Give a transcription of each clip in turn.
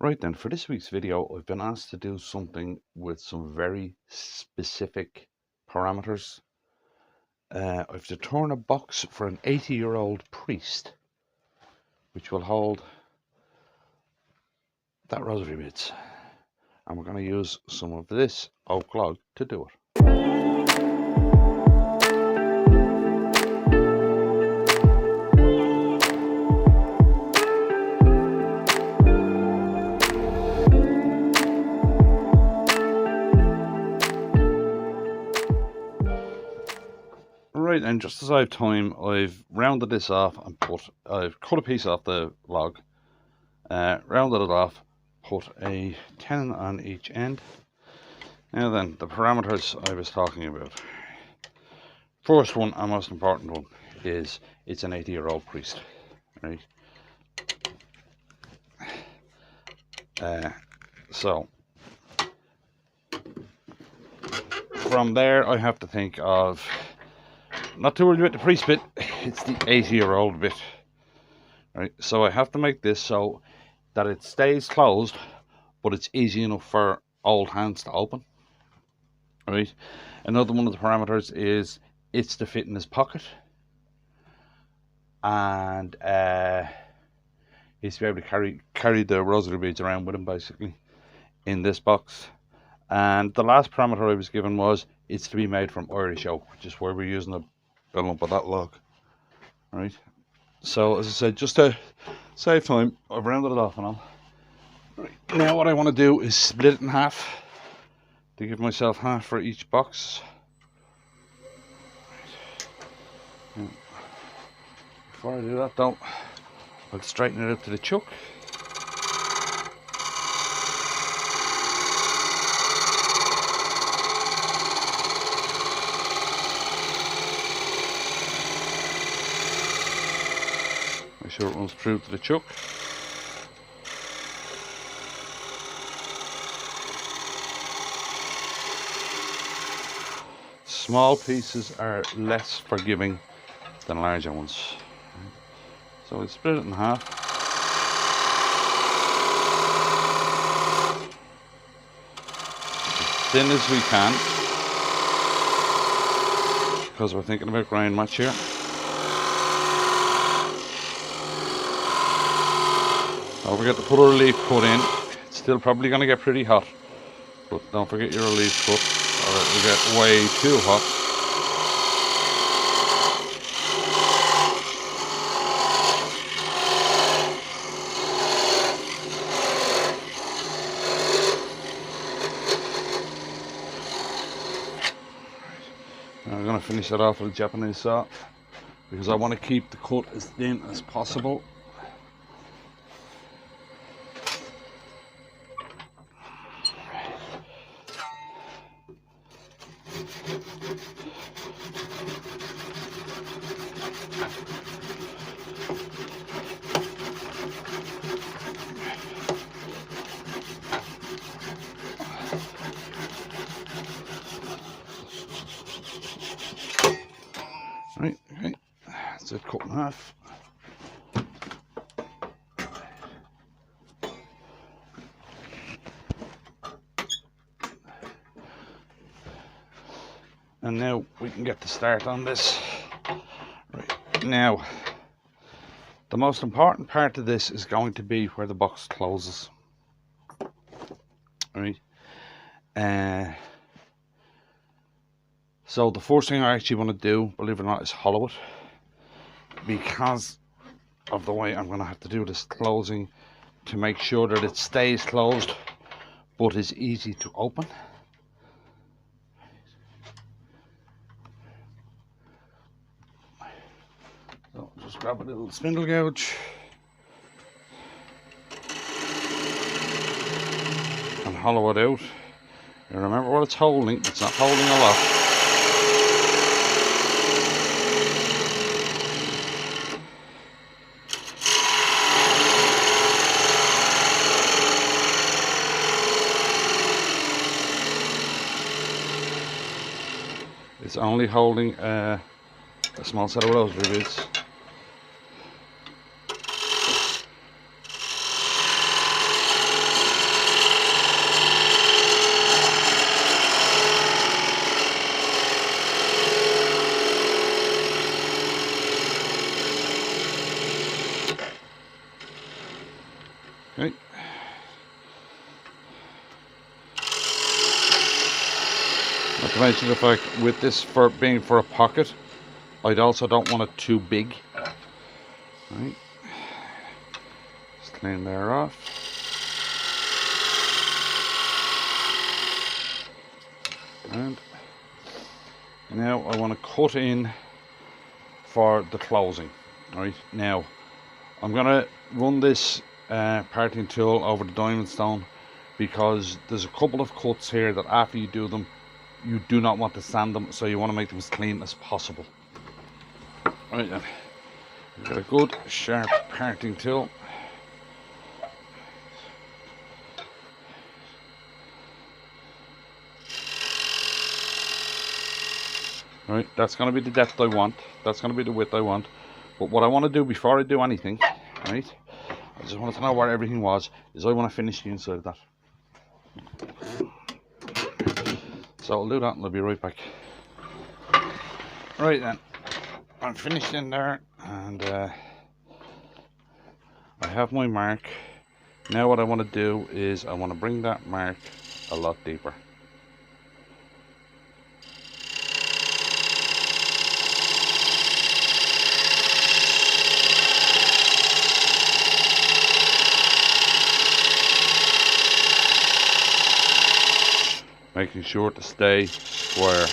Right then, for this week's video, I've been asked to do something with some very specific parameters. I've to turn a box for an 80-year-old priest, which will hold that rosary beads. And we're going to use some of this oak log to do it. Right, and just as I have time, I've rounded this off and I've cut a piece off the log, rounded it off, put a 10 on each end. Now then, the parameters I was talking about. First one and most important one is it's an 80-year-old priest, right? So from there I have to think of, not too worried about the priest bit, it's the 80-year-old bit, right? So I have to make this so that it stays closed, but it's easy enough for old hands to open, right? Another one of the parameters is it's to fit in his pocket, and he's to be able to carry the rosary beads around with him, basically, in this box. And the last parameter I was given was it's to be made from Irish oak, which is why we're using a lump of that log, right? So as I said, just to save time, I've rounded it off and all. Right, now what I want to do is split it in half to give myself half for each box. Right. Before I do that though, I'll straighten it out to the chuck. Make sure it runs through to the chuck. Small pieces are less forgiving than larger ones. So we split it in half. As thin as we can, because we're thinking about grind match here. Don't forget to put a relief cut in. It's still probably going to get pretty hot, but don't forget your relief cut or it will get way too hot. I'm going to finish that off with a Japanese saw because I want to keep the cut as thin as possible. Right, okay, that's it, cut in half. And now we can get to start on this. Right, now, the most important part of this is going to be where the box closes. Right. So the first thing I actually want to do, believe it or not, is hollow it, because of the way I'm going to have to do this closing to make sure that it stays closed but is easy to open. So just grab a little spindle gouge and hollow it out. And remember what it's holding, it's not holding a lot. It's only holding a small set of rosary beads. Okay. Not to mention the fact with this for being for a pocket, I also don't want it too big. Right. Just clean there off. And now I want to cut in for the closing. Right, now I'm going to run this parting tool over the diamond stone, because there's a couple of cuts here that after you do them you do not want to sand them, so you want to make them as clean as possible. Right then, we've got a good sharp parting tool. Right, that's going to be the depth I want, that's going to be the width I want. But what I want to do before I do anything, right, I just wanted to know where everything was, is I want to finish the inside of that. So I'll do that and I'll be right back. Right then, I'm finished in there, and I have my mark. Now what I want to do is I want to bring that mark a lot deeper. Making sure to stay square.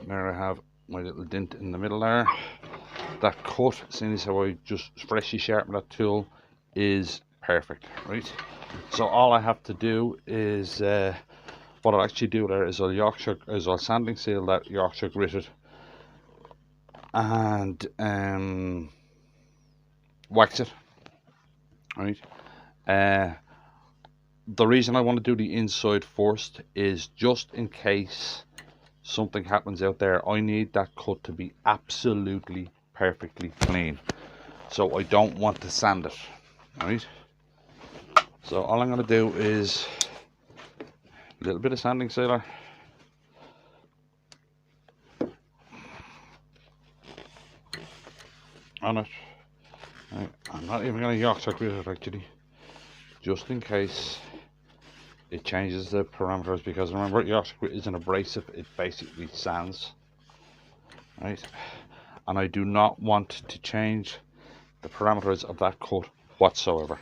There I have my little dent in the middle there. That cut, seeing as how I just freshly sharpened that tool, is perfect, right? So all I have to do is, what I'll actually do there is I'll sanding seal that Yorkshire gritted, and wax it, right? The reason I want to do the inside first is just in case something happens out there, I need that cut to be absolutely perfectly clean, so I don't want to sand it, right? So all I'm going to do is a little bit of sanding sealer, on it. Right, I'm not even going to Yorkshire grit it actually, just in case it changes the parameters, because remember, Yorkshire grit isn't abrasive, it basically sands, right? And I do not want to change the parameters of that cut whatsoever.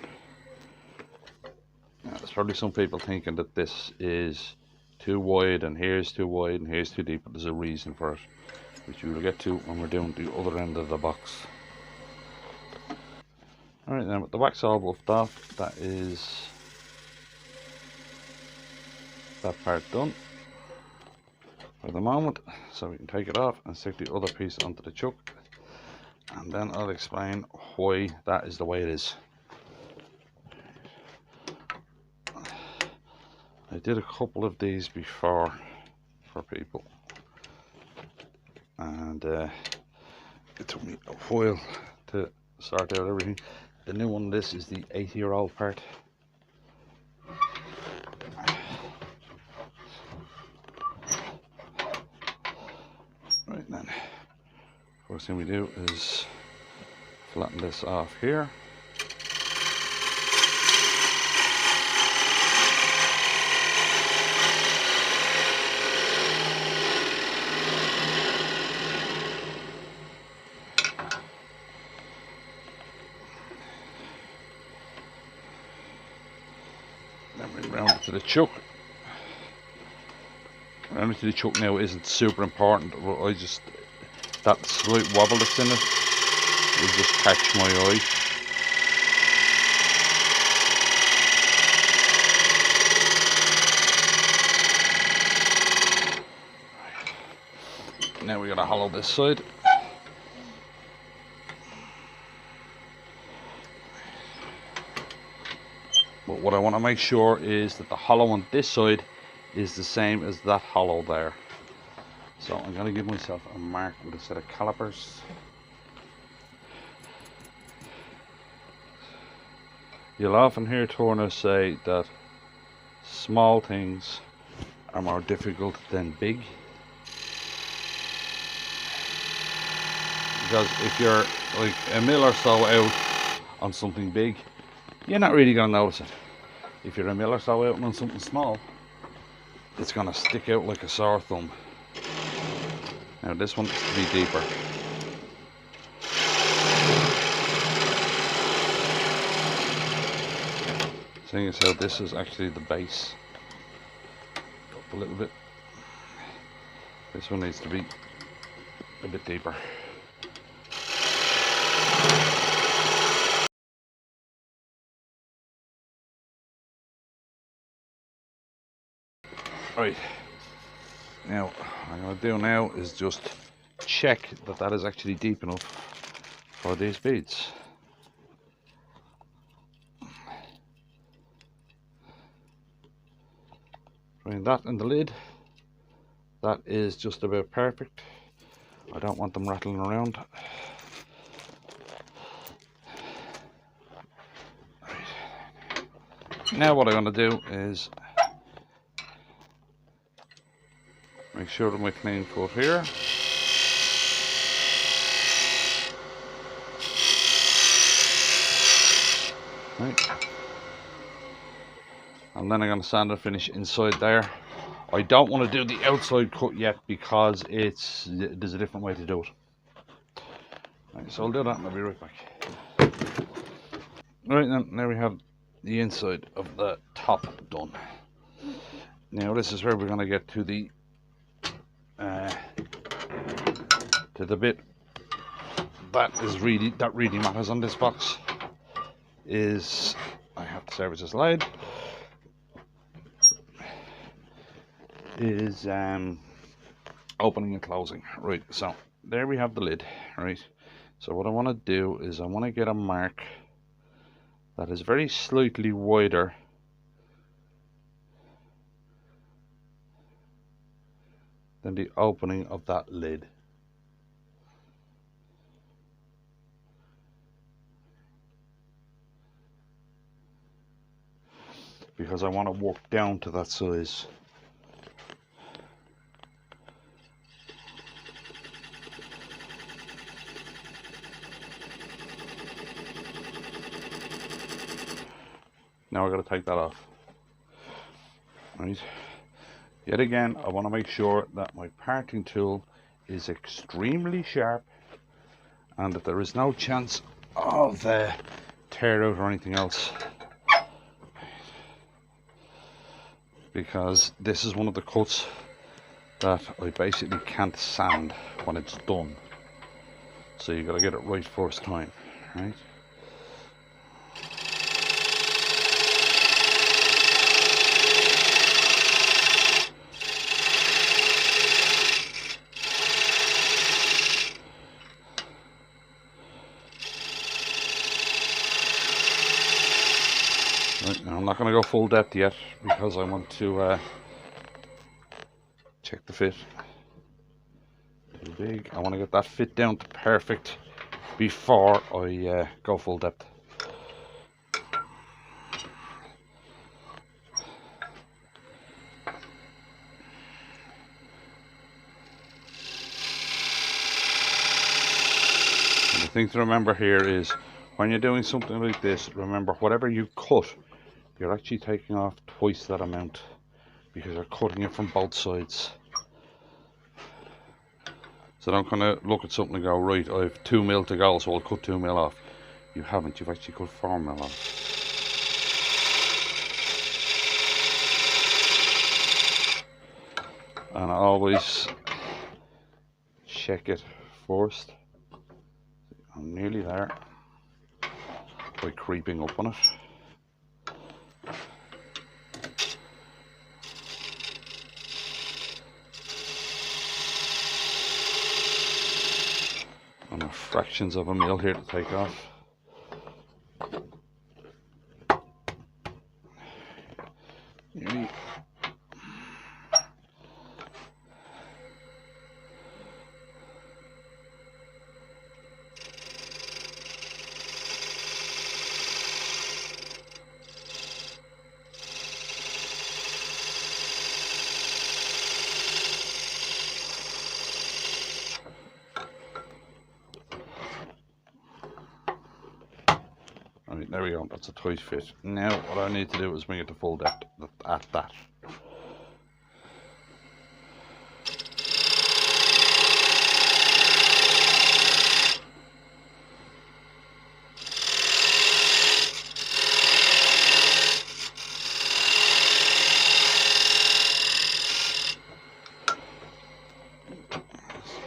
Now, there's probably some people thinking that this is too wide and here's too wide and here's too deep, but there's a reason for it, which we will get to when we're doing the other end of the box. Alright then, with the wax all buffed off, that is that part done for the moment, so we can take it off and stick the other piece onto the chuck, and then I'll explain why that is the way it is. I did a couple of these before for people, and it took me a while to sort out everything. The new one, this is the 80-year-old part. Right then, first thing we do is flatten this off here. Then bring round it to the chuck. Round it to the chuck now isn't super important, but I just, that slight wobble that's in it will just catch my eye. Now we're going to hollow this side. But what I want to make sure is that the hollow on this side is the same as that hollow there. So I'm going to give myself a mark with a set of calipers. You'll often hear turners say that small things are more difficult than big. Because if you're like a mil or so out on something big, you're not really going to notice it. If you're a mil or so out on something small, it's going to stick out like a sore thumb. Now this one is to be deeper. Seeing as how this is actually the base, up a little bit. This one needs to be a bit deeper. Right, now what I'm going to do now is just check that that is actually deep enough for these beads. Between that and the lid, that is just about perfect. I don't want them rattling around. Right. Now what I'm going to do is make sure that my clean cut here. Right. And then I'm going to sand and finish inside there. I don't want to do the outside cut yet because there's a different way to do it. Right, so I'll do that and I'll be right back. Right then, now we have the inside of the top done. Now this is where we're going to get to the bit that really matters on this box. Is I have to service this slide. Is opening and closing. Right, so there we have the lid. Right, so what I want to do is I want to get a mark that is very slightly wider than the opening of that lid. Because I want to work down to that size. Now I got to take that off. Right. Yet again, I want to make sure that my parting tool is extremely sharp and that there is no chance of tear out or anything else. Because this is one of the cuts that I basically can't sand when it's done. So you got to get it right first time, right? Right, now I'm not going to go full depth yet because I want to check the fit. Too big. I want to get that fit down to perfect before I go full depth. And the thing to remember here is when you're doing something like this, remember whatever you cut, you're actually taking off twice that amount because you're cutting it from both sides. So don't kind of look at something and go, right, I have 2 mil to go, so I'll cut 2 mil off. You haven't, you've actually cut 4 mil off. And I always check it first. I'm nearly there by creeping up on it. And fractions of a mil here to take off. Nearly. there we go, that's a tight fit. Now what I need to do is bring it to full depth at that.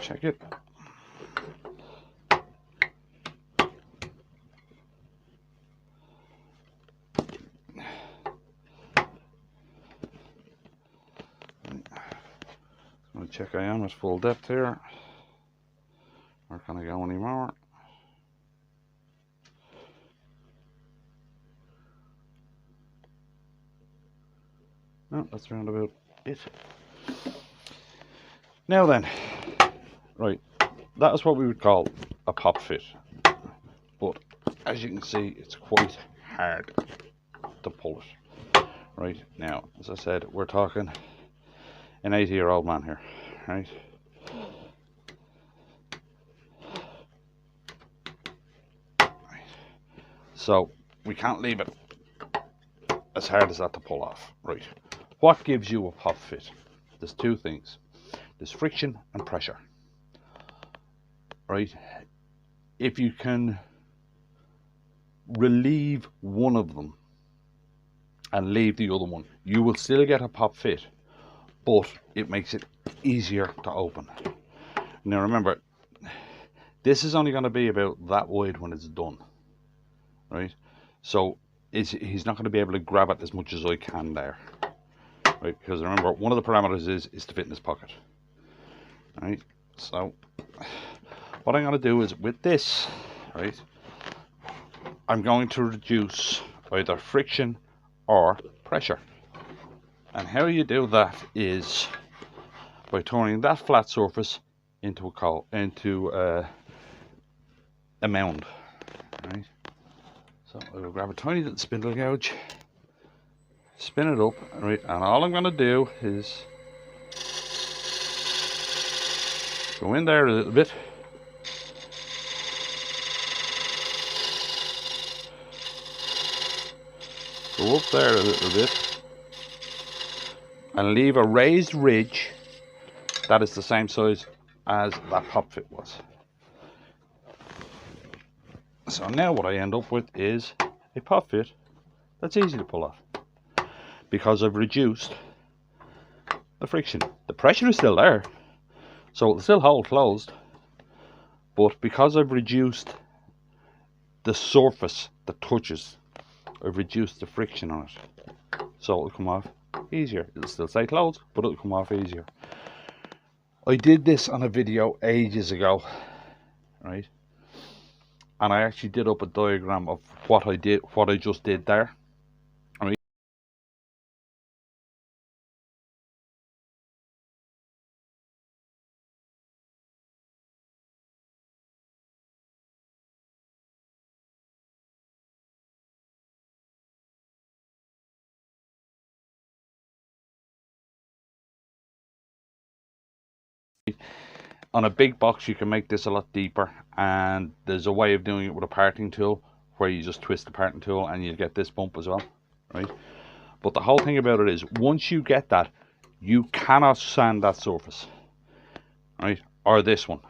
Check it. I'm going to check I am at full depth here. Or can I go any more? No, that's around about it. Now then, right, that is what we would call a pop fit. But as you can see, it's quite hard to pull it. Right, now, as I said, we're talking an 80-year-old man here, right? So we can't leave it as hard as that to pull off. Right, what gives you a pop fit? There's two things. There's friction and pressure. Right, if you can relieve one of them and leave the other one, you will still get a pop fit, but it makes it easier to open. Now remember, this is only going to be about that wide when it's done, right? So he's not going to be able to grab it as much as I can there, right? Because remember, one of the parameters is to fit in his pocket, right? So what I'm going to do is with this, right, I'm going to reduce either friction or pressure. And how you do that is by turning that flat surface into a mound, right? So I will grab a tiny little spindle gouge, spin it up, right, and all I'm going to do is go in there a little bit, go up there a little bit, and leave a raised ridge that is the same size as that pop fit was. So now what I end up with is a pop fit that's easy to pull off because I've reduced the friction. The pressure is still there, so it'll still hold closed, but because I've reduced the surface that touches, I've reduced the friction on it, so it'll come off easier. It'll still stay closed, but it'll come off easier. I did this on a video ages ago, right? And I actually did up a diagram of what I just did there. Right? On a big box you can make this a lot deeper, and there's a way of doing it with a parting tool where you just twist the parting tool and you get this bump as well, right? But the whole thing about it is once you get that, you cannot sand that surface, right, or this one,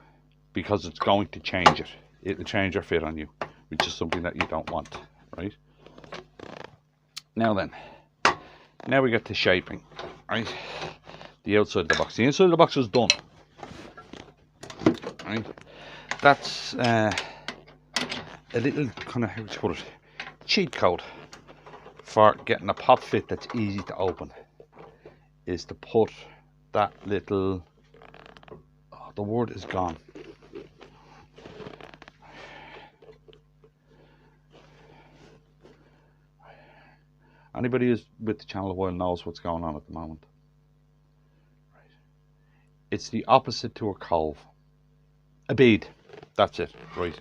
because it's going to change it. It'll change your fit on you, which is something that you don't want, right? Now then, now we get to shaping, right? The outside of the box. The inside of the box is done, right? That's a little kind of, how to put it, cheat code for getting a pop fit that's easy to open is to put that little, oh, the word is gone. Anybody who's with the channel a while knows what's going on at the moment. Right. It's the opposite to a cove. A bead. That's it. Right.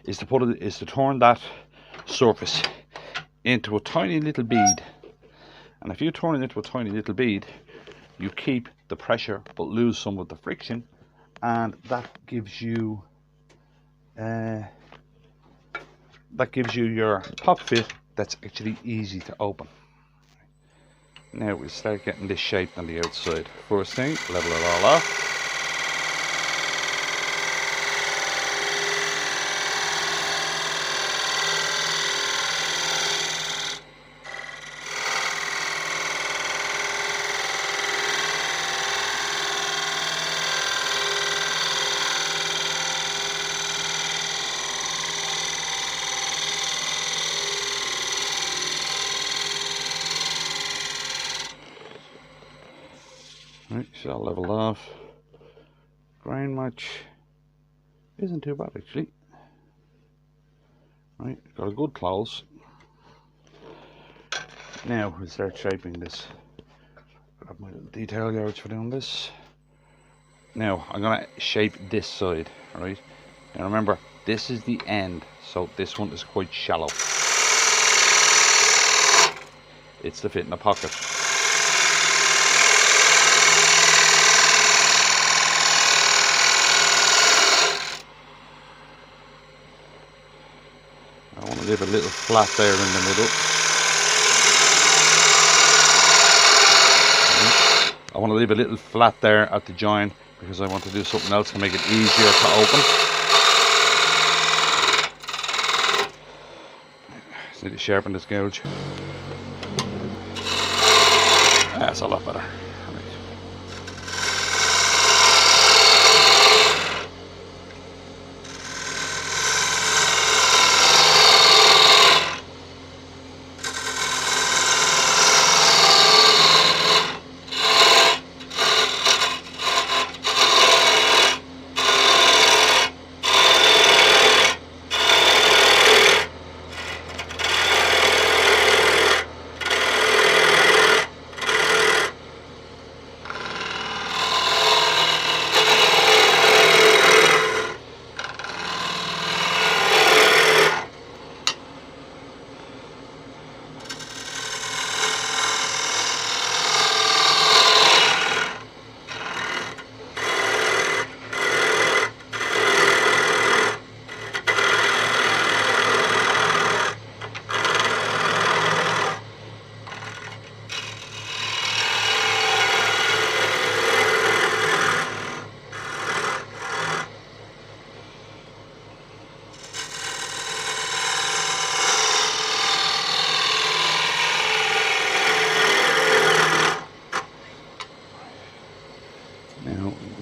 Is to turn that surface into a tiny little bead. And if you turn it into a tiny little bead, you keep the pressure but lose some of the friction, and that gives you that gives you your top fit that's actually easy to open. Now we start getting this shape on the outside. First thing, level it all off. Right, so level off. Grain match isn't too bad actually. Right, got a good close. Now we'll start shaping this. Grab my little detail gouge for doing this. Now I'm gonna shape this side, right? Now remember, this is the end, so this one is quite shallow. It's to fit in the pocket. I want to leave a little flat there in the middle. I want to leave a little flat there at the joint because I want to do something else to make it easier to open. Just need to sharpen this gouge. That's a lot better.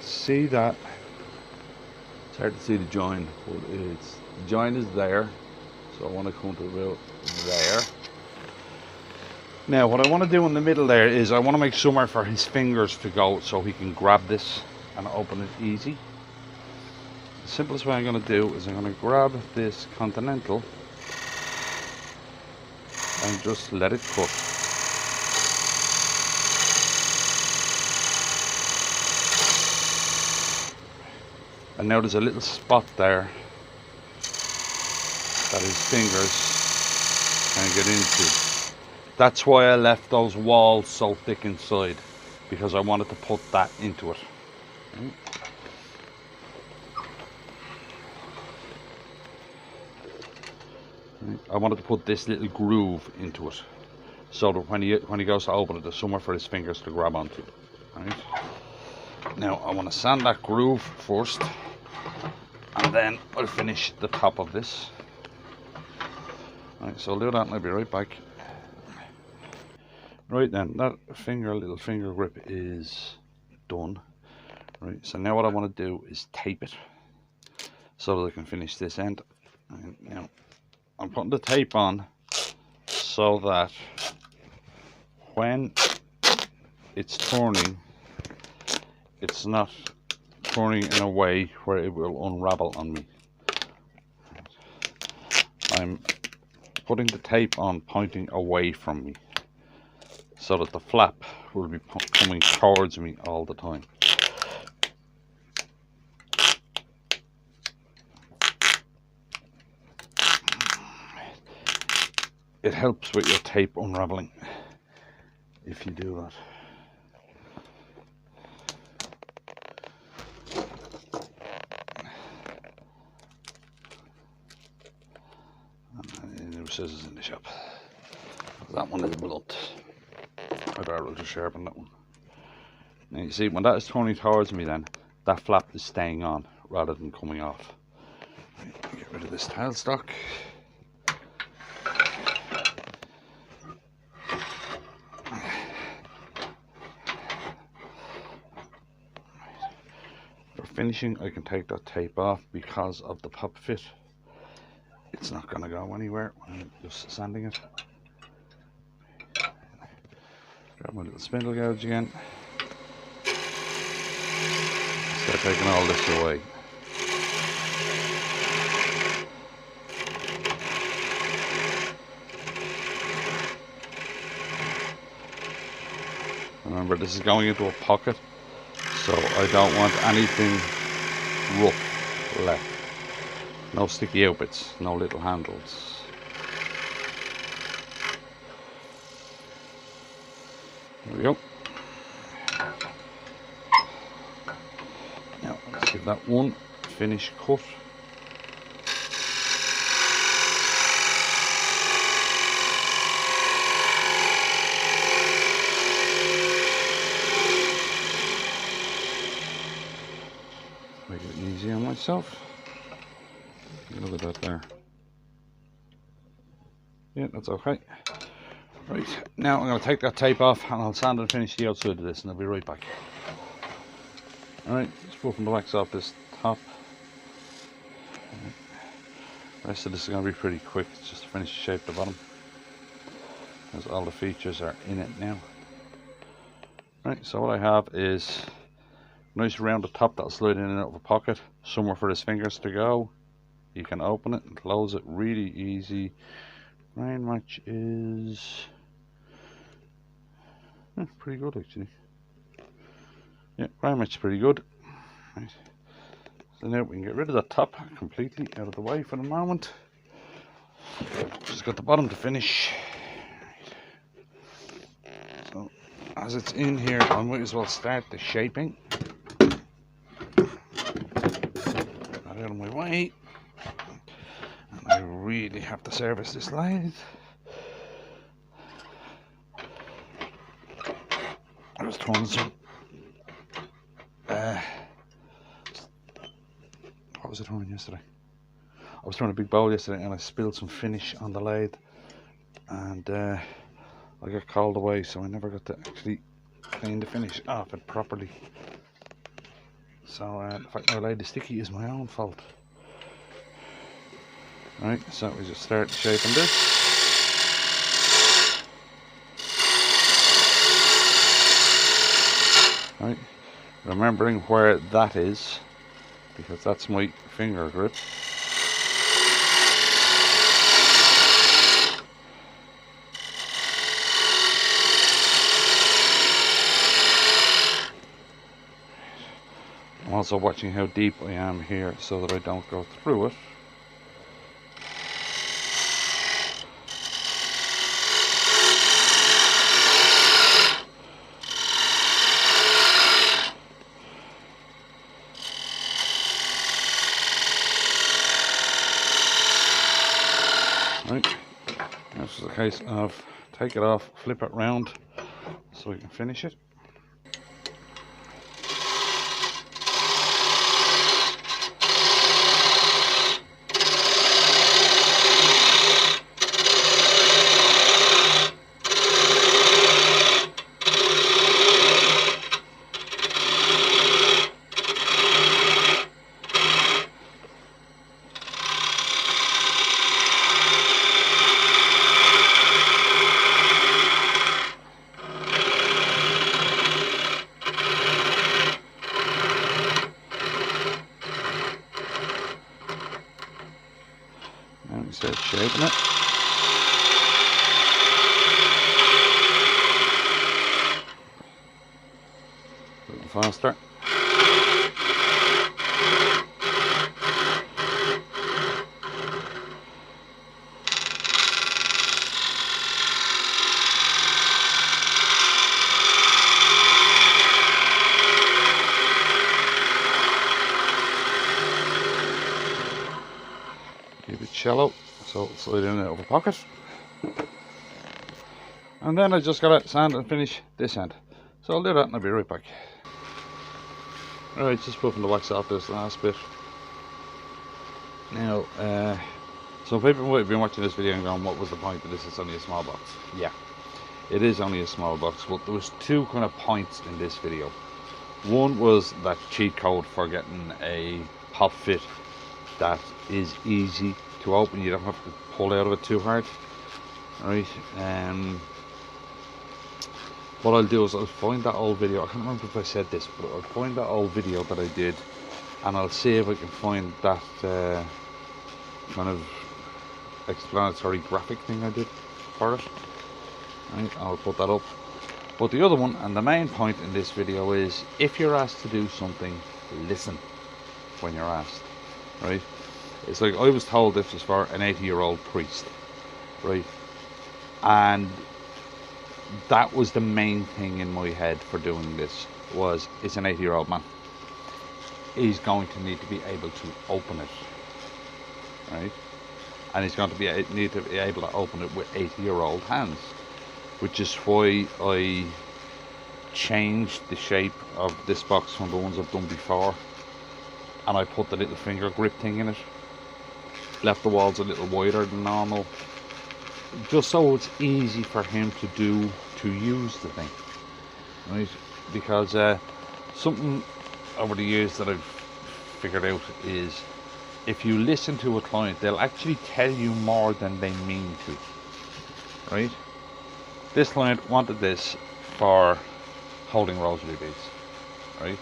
See that? It's hard to see the join, but the join is there, so I want to come to about there. Now what I want to do in the middle there is I want to make somewhere for his fingers to go so he can grab this and open it easy. The simplest way I'm going to do is I'm going to grab this Continental and just let it cut. And now there's a little spot there that his fingers can get into. That's why I left those walls so thick inside, because I wanted to put that into it. I wanted to put this little groove into it, so that when he goes to open it, there's somewhere for his fingers to grab onto. Right? Now I want to sand that groove first, and then I'll finish the top of this. Right, so I'll do that and I'll be right back. Right then, that little finger grip is done. Right, so now what I want to do is tape it so that I can finish this end. And now I'm putting the tape on so that when it's turning, it's not turning in a way where it will unravel on me. I'm putting the tape on pointing away from me so that the flap will be coming towards me all the time. It helps with your tape unraveling if you do that. And scissors in the shop. That one is blunt. I'd rather just sharpen that one. Now you see, when that is turning towards me, then that flap is staying on rather than coming off. Right, get rid of this tailstock. For finishing, I can take that tape off because of the pop fit. It's not going to go anywhere when I'm just sanding it. Grab my little spindle gouge again. Start taking all this away. Remember, this is going into a pocket, so I don't want anything rough left. No sticky out bits, no little handles. There we go. Now let's give that one finish cut. Make it easy on myself. Look at that there. Yeah, that's okay. Right, now I'm going to take that tape off and I'll sand and finish the outside of this and I'll be right back. Alright, just roughing the wax off this top. The rest of this is going to be pretty quick, it's just to finish the shape of the bottom, as all the features are in it now. Right, so what I have is a nice rounded top that'll slide in and out of a pocket, somewhere for his fingers to go. You can open it and close it really easy. Rain match is pretty good actually. Yeah, rain match is pretty good. Right. So now we can get rid of the top completely out of the way for the moment. Just got the bottom to finish. So as it's in here, I might as well start the shaping. Get that out of my way. And I really have to service this lathe. I was turning some what was I turning yesterday? I was turning a big bowl yesterday and I spilled some finish on the lathe and I got called away, so I never got to actually clean the finish off it properly. So the fact my lathe is sticky is my own fault. Right, so we just start shaping this. Right, remembering where that is, because that's my finger grip. I'm also watching how deep I am here so that I don't go through it. Right, this is a case of take it off, flip it round so we can finish it. And we start shaping it. A little faster. Keep it shallow So slide in out of a pocket. And then I just gotta sand and finish this end. So I'll do that and I'll be right back. Alright, just buffing the wax off this last bit. Now, some people might have been watching this video and going, what was the point of this? It's only a small box. Yeah, it is only a small box, but there was two kind of points in this video. One was that cheat code for getting a pop fit that is easy to open. You don't have to pull out of it too hard. Right. What I'll do is I'll find that old video. I can't remember if I said this, but I'll find that old video that I did, and I'll see if I can find that kind of explanatory graphic thing I did for it. Right, I'll put that up. But the other one, and the main point in this video, is if you're asked to do something, listen when you're asked. Right? It's like I was told this was for an 80-year-old priest, right? And that was the main thing in my head for doing this, was it's an 80-year-old man. He's going to need to be able to open it, right? And he's going to need to be able to open it with 80-year-old hands, which is why I changed the shape of this box from the ones I've done before, and I put the little finger grip thing in it, left the walls a little wider than normal, just so it's easy for him to use the thing, right? Because something over the years that I've figured out is, if you listen to a client, they'll actually tell you more than they mean to, right? This client wanted this for holding rosary beads, right?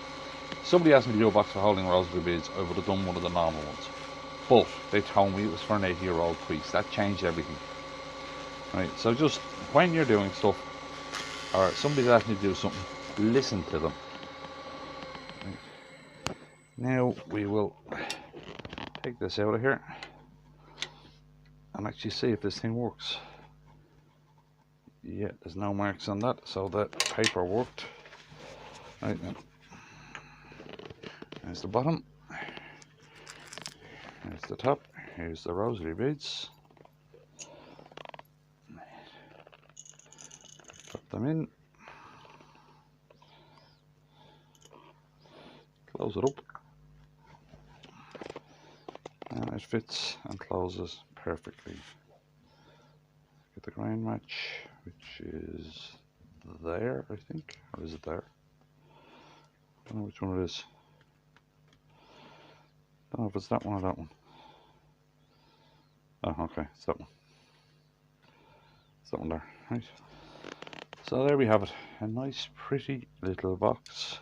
Somebody asked me to do a box for holding rosary beads, I would have done one of the normal ones, but they told me it was for an 80-year-old priest. That changed everything. Right, so just when you're doing stuff, or somebody's asking you to do something, listen to them. Right. Now we will take this out of here and actually see if this thing works. Yeah, there's no marks on that, so that paper worked. Right, now there's the bottom, there's the top, here's the rosary beads. Put them in, close it up, and it fits and closes perfectly. Get the grain match, which is there, I think, or is it there? I don't know which one it is. I don't know if it's that one or that one. Oh, okay, it's that one. It's that one there, right? So there we have it, a nice pretty little box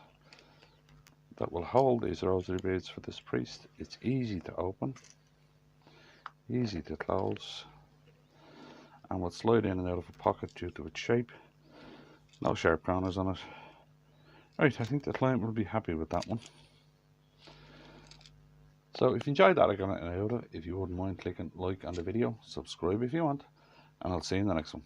that will hold these rosary beads for this priest. It's easy to open, easy to close, and will slide in and out of a pocket due to its shape. No sharp corners on it. Right, I think the client will be happy with that one. So if you enjoyed that, I got it out of it. If you wouldn't mind clicking like on the video, subscribe if you want, and I'll see you in the next one.